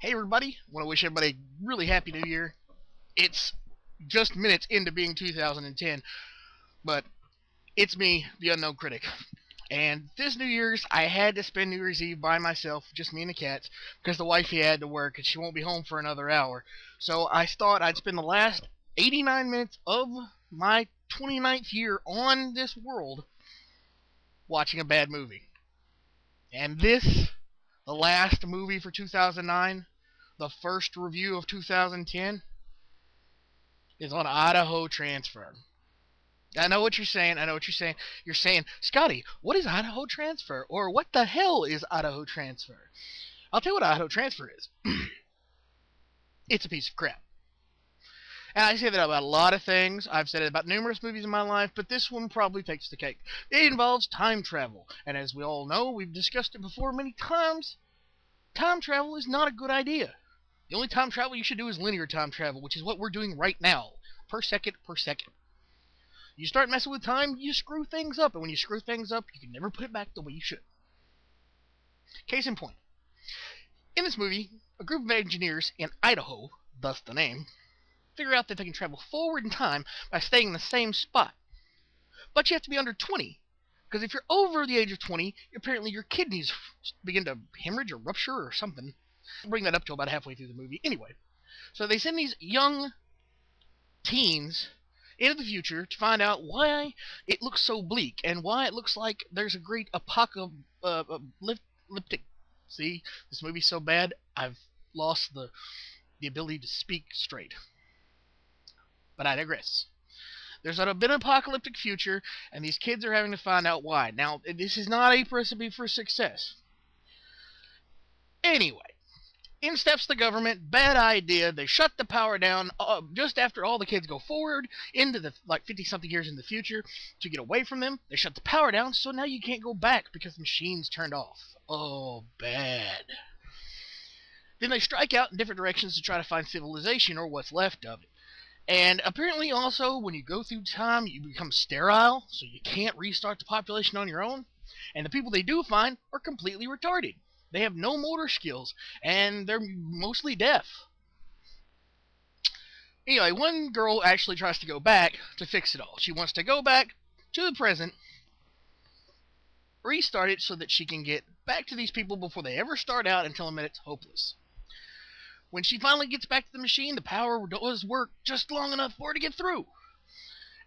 Hey everybody, want to wish everybody a really happy new year. It's just minutes into being 2010, but it's me, the Unknown Critic. And this New Year's, I had to spend New Year's Eve by myself, just me and the cats, because the wifey had to work and she won't be home for another hour. So I thought I'd spend the last 89 minutes of my 29th year on this world watching a bad movie. And this, the last movie for 2009, the first review of 2010, is on Idaho Transfer. I know what you're saying. You're saying, Scotty, what is Idaho Transfer? Or what the hell is Idaho Transfer? I'll tell you what Idaho Transfer is. It's a piece of crap. And I say that about a lot of things. I've said it about numerous movies in my life, but this one probably takes the cake. It involves time travel. And as we all know, we've discussed it before many times, time travel is not a good idea. The only time travel you should do is linear time travel, which is what we're doing right now. Per second. You start messing with time, you screw things up. And when you screw things up, you can never put it back the way you should. Case in point. In this movie, a group of engineers in Idaho, thus the name, figure out that they can travel forward in time by staying in the same spot. But you have to be under 20. Because if you're over the age of 20, apparently your kidneys begin to hemorrhage or rupture or something. I'll bring that up to about halfway through the movie. Anyway, so they send these young teens into the future to find out why it looks so bleak and why it looks like there's a great apocalyptic. See, this movie's so bad, I've lost the ability to speak straight. But I digress. There's been an apocalyptic future, and these kids are having to find out why. Now, this is not a recipe for success. Anyway, in steps the government. Bad idea. They shut the power down just after all the kids go forward into the 50-something years in the future to get away from them. They shut the power down, so now you can't go back because the machine's turned off. Oh, bad. Then they strike out in different directions to try to find civilization or what's left of it. And apparently also, when you go through time, you become sterile, so you can't restart the population on your own. And the people they do find are completely retarded. They have no motor skills, and they're mostly deaf. Anyway, one girl actually tries to go back to fix it all. She wants to go back to the present, restart it so that she can get back to these people before they ever start out and tell them that it's hopeless. When she finally gets back to the machine, the power does work just long enough for her to get through.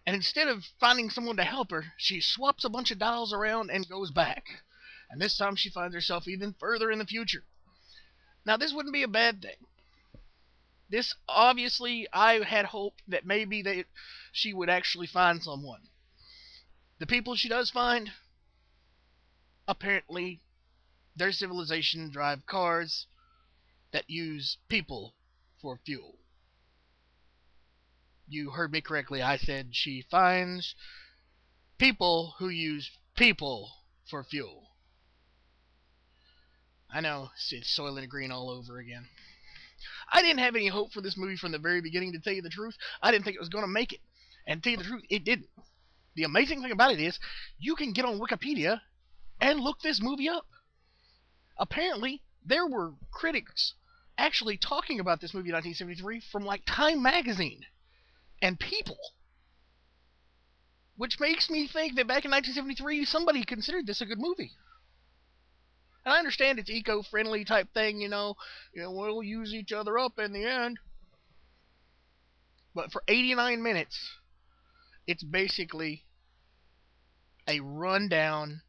And instead of finding someone to help her, she swaps a bunch of dials around and goes back. And this time she finds herself even further in the future. Now, this wouldn't be a bad thing. This, obviously, I had hoped that maybe she would actually find someone. The people she does find, apparently, their civilization drive cars that use people for fuel. You heard me correctly. I said she finds people who use people for fuel. I know, it's Soylent Green all over again. I didn't have any hope for this movie from the very beginning, to tell you the truth. I didn't think it was going to make it. And to tell you the truth, it didn't. The amazing thing about it is, you can get on Wikipedia and look this movie up. Apparently, there were critics actually talking about this movie in 1973 from like Time magazine and People, which makes me think that back in 1973 somebody considered this a good movie. And I understand it's eco-friendly type thing, you know, we'll use each other up in the end. But for 89 minutes, it's basically a rundown,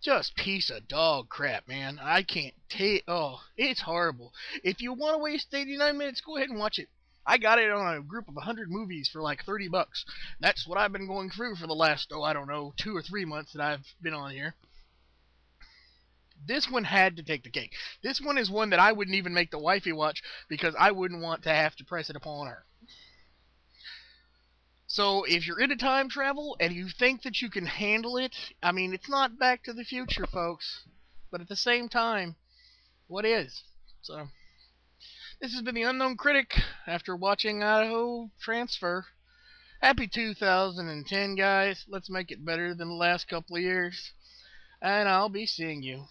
just piece of dog crap, man. I can't take. Oh, it's horrible. If you want to waste 89 minutes, go ahead and watch it. I got it on a group of 100 movies for like $30. That's what I've been going through for the last, I don't know, 2 or 3 months that I've been on here. This one had to take the cake. This one is one that I wouldn't even make the wifey watch because I wouldn't want to have to press it upon her. So, if you're into time travel, and you think that you can handle it, I mean, it's not Back to the Future, folks. But at the same time, what is? So, this has been the Unknown Critic, after watching Idaho Transfer. Happy 2010, guys. Let's make it better than the last couple of years. And I'll be seeing you.